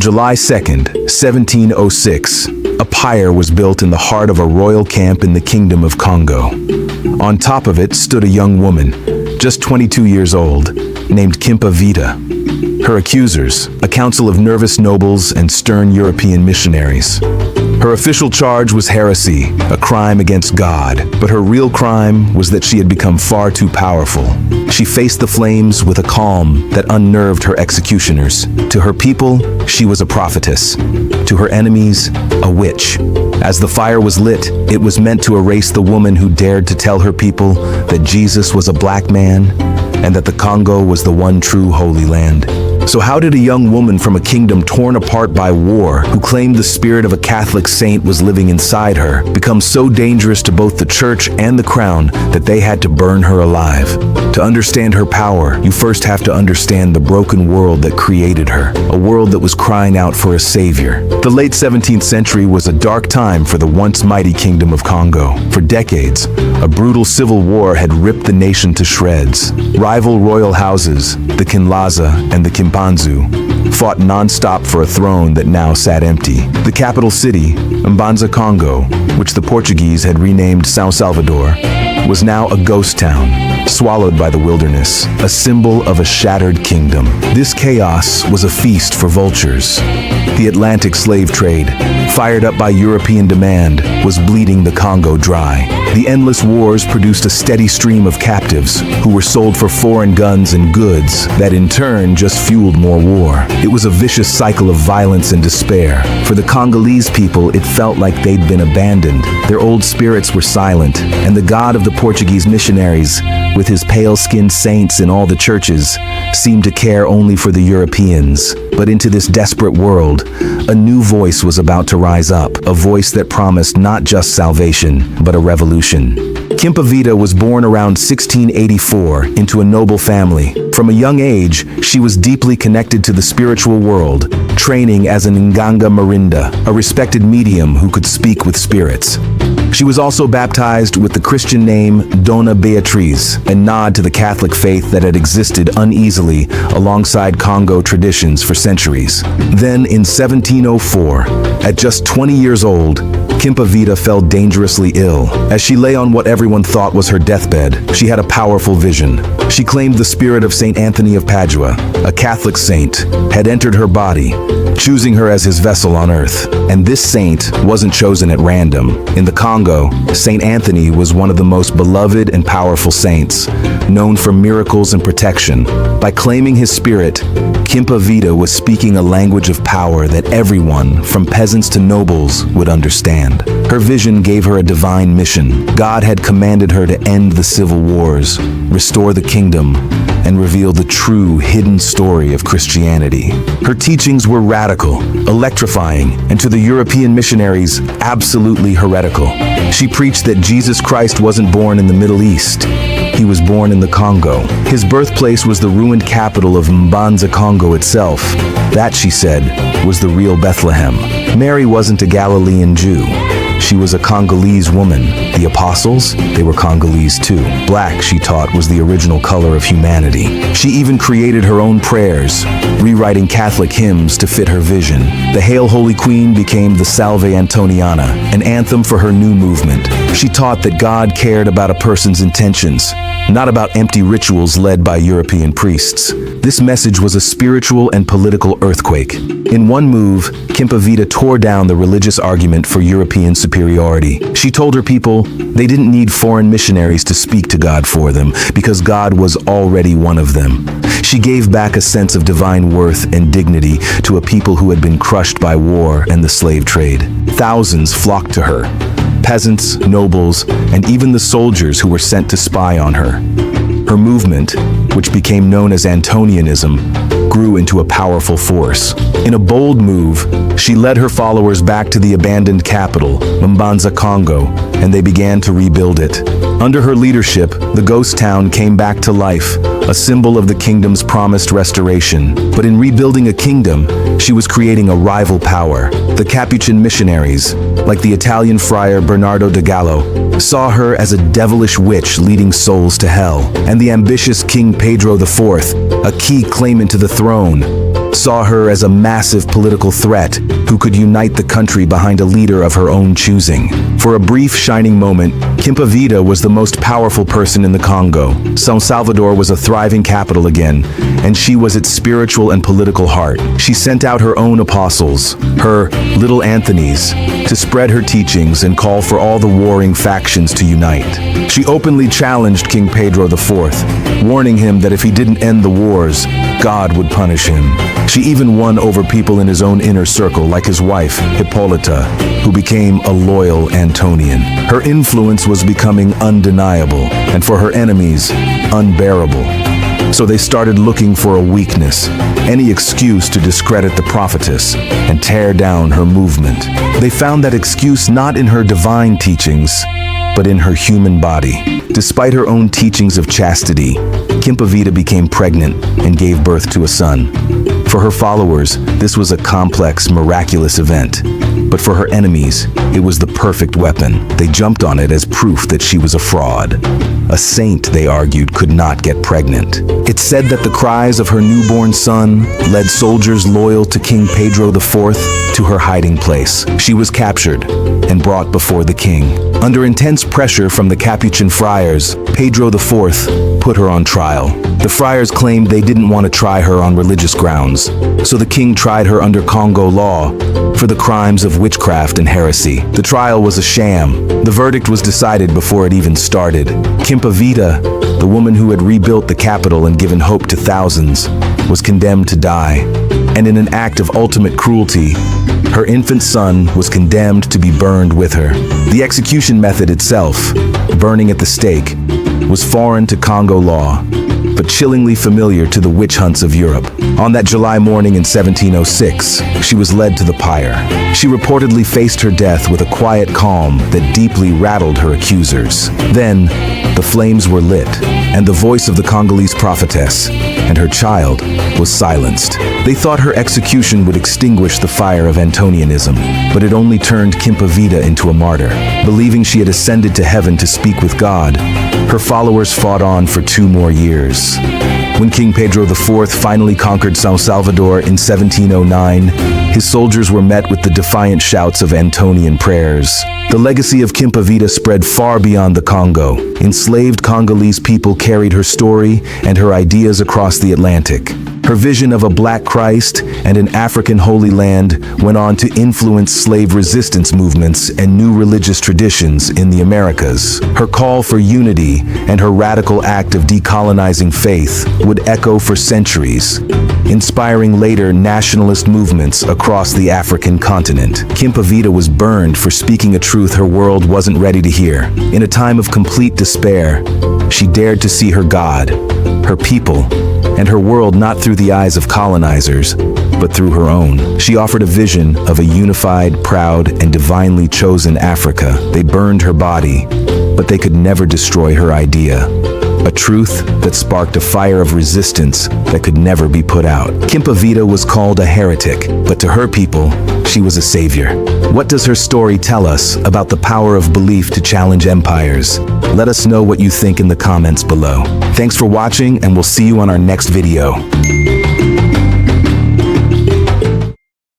July 2nd, 1706, a pyre was built in the heart of a royal camp in the Kingdom of Kongo. On top of it stood a young woman, just 22 years old, named Kimpa Vita. Her accusers, a council of nervous nobles and stern European missionaries. Her official charge was heresy, a crime against God, but her real crime was that she had become far too powerful. She faced the flames with a calm that unnerved her executioners. To her people, she was a prophetess. To her enemies, a witch. As the fire was lit, it was meant to erase the woman who dared to tell her people that Jesus was a black man and that the Congo was the one true Holy Land. So how did a young woman from a kingdom torn apart by war, who claimed the spirit of a Catholic saint was living inside her, become so dangerous to both the church and the crown that they had to burn her alive? To understand her power, you first have to understand the broken world that created her, a world that was crying out for a savior. The late 17th century was a dark time for the once mighty Kingdom of Kongo. For decades, a brutal civil war had ripped the nation to shreds. Rival royal houses, the Kinlaza and the Kimpanzu, fought non-stop for a throne that now sat empty. The capital city, Mbanza, Congo, which the Portuguese had renamed São Salvador, was now a ghost town, swallowed by the wilderness, a symbol of a shattered kingdom. This chaos was a feast for vultures. The Atlantic slave trade, fired up by European demand, was bleeding the Congo dry. The endless wars produced a steady stream of captives who were sold for foreign guns and goods that in turn just fueled more war. It was a vicious cycle of violence and despair. For the Congolese people, it felt like they'd been abandoned. Their old spirits were silent, and the God of the Portuguese missionaries, with his pale-skinned saints in all the churches, seemed to care only for the Europeans. But into this desperate world, a new voice was about to rise up, a voice that promised not just salvation, but a revolution. Kimpa Vita was born around 1684 into a noble family. From a young age, she was deeply connected to the spiritual world, training as an Nganga Marinda, a respected medium who could speak with spirits. She was also baptized with the Christian name Dona Beatriz, a nod to the Catholic faith that had existed uneasily alongside Congo traditions for centuries. Then, in 1704, at just 20 years old, Kimpa Vita fell dangerously ill. As she lay on what everyone thought was her deathbed, she had a powerful vision. She claimed the spirit of Saint Anthony of Padua, a Catholic saint, had entered her body, choosing her as his vessel on earth. And this saint wasn't chosen at random. In the Congo, Saint Anthony was one of the most beloved and powerful saints, known for miracles and protection. By claiming his spirit, Kimpa Vita was speaking a language of power that everyone, from peasants to nobles, would understand. Her vision gave her a divine mission. God had commanded her to end the civil wars, restore the kingdom, and reveal the true hidden story of Christianity. Her teachings were radical, electrifying, and to the European missionaries, absolutely heretical. She preached that Jesus Christ wasn't born in the Middle East. He was born in the Congo. His birthplace was the ruined capital of Mbanza, Congo itself. That, she said, was the real Bethlehem. Mary wasn't a Galilean Jew. She was a Congolese woman. The apostles, they were Congolese too. Black, she taught, was the original color of humanity. She even created her own prayers, rewriting Catholic hymns to fit her vision. The Hail Holy Queen became the Salve Antoniana, an anthem for her new movement. She taught that God cared about a person's intentions, not about empty rituals led by European priests. This message was a spiritual and political earthquake. In one move, Kimpa Vita tore down the religious argument for European superiority. She told her people they didn't need foreign missionaries to speak to God for them, because God was already one of them. She gave back a sense of divine worth and dignity to a people who had been crushed by war and the slave trade. Thousands flocked to her. Peasants, nobles, and even the soldiers who were sent to spy on her. Her movement, which became known as Antonianism, grew into a powerful force. In a bold move, she led her followers back to the abandoned capital, Mbanza, Congo, and they began to rebuild it. Under her leadership, the ghost town came back to life, a symbol of the kingdom's promised restoration. But in rebuilding a kingdom, she was creating a rival power. The Capuchin missionaries, like the Italian friar Bernardo da Gallo, saw her as a devilish witch leading souls to hell. And the ambitious King Pedro IV, a key claimant to the throne, saw her as a massive political threat who could unite the country behind a leader of her own choosing. For a brief shining moment, Kimpa Vita was the most powerful person in the Congo. São Salvador was a thriving capital again, and she was its spiritual and political heart. She sent out her own apostles, her little Anthonies, to spread her teachings and call for all the warring factions to unite. She openly challenged King Pedro IV, warning him that if he didn't end the wars, God would punish him. She even won over people in his own inner circle, like his wife, Hippolyta, who became a loyal Antonian. Her influence was becoming undeniable, and for her enemies, unbearable. So they started looking for a weakness, any excuse to discredit the prophetess and tear down her movement. They found that excuse not in her divine teachings, but in her human body. Despite her own teachings of chastity, Kimpa Vita became pregnant and gave birth to a son. For her followers, this was a complex, miraculous event. But for her enemies, it was the perfect weapon. They jumped on it as proof that she was a fraud. A saint, they argued, could not get pregnant. It's said that the cries of her newborn son led soldiers loyal to King Pedro IV to her hiding place. She was captured and brought before the king. Under intense pressure from the Capuchin friars, Pedro IV put her on trial. The friars claimed they didn't want to try her on religious grounds, so the king tried her under Congo law for the crimes of witchcraft and heresy. The trial was a sham. The verdict was decided before it even started. Kimpa Vita, the woman who had rebuilt the capital and given hope to thousands, was condemned to die. And in an act of ultimate cruelty, her infant son was condemned to be burned with her. The execution method itself, burning at the stake, was foreign to Congo law, but chillingly familiar to the witch hunts of Europe. On that July morning in 1706, she was led to the pyre. She reportedly faced her death with a quiet calm that deeply rattled her accusers. Then, the flames were lit, and the voice of the Congolese prophetess and her child was silenced. They thought her execution would extinguish the fire of Antonianism, but it only turned Kimpa Vita into a martyr. Believing she had ascended to heaven to speak with God, her followers fought on for 2 more years. When King Pedro IV finally conquered São Salvador in 1709, his soldiers were met with the defiant shouts of Antonian prayers. The legacy of Kimpa Vita spread far beyond the Congo. Enslaved Congolese people carried her story and her ideas across the Atlantic. Her vision of a Black Christ and an African Holy Land went on to influence slave resistance movements and new religious traditions in the Americas. Her call for unity and her radical act of decolonizing faith would echo for centuries, inspiring later nationalist movements across the African continent. Kimpa Vita was burned for speaking a truth her world wasn't ready to hear. In a time of complete despair, she dared to see her God, her people, and her world not through the eyes of colonizers, but through her own. She offered a vision of a unified, proud, and divinely chosen Africa. They burned her body, but they could never destroy her idea. A truth that sparked a fire of resistance that could never be put out. Kimpa Vita was called a heretic, but to her people, she was a savior. What does her story tell us about the power of belief to challenge empires? Let us know what you think in the comments below. Thanks for watching, and we'll see you on our next video.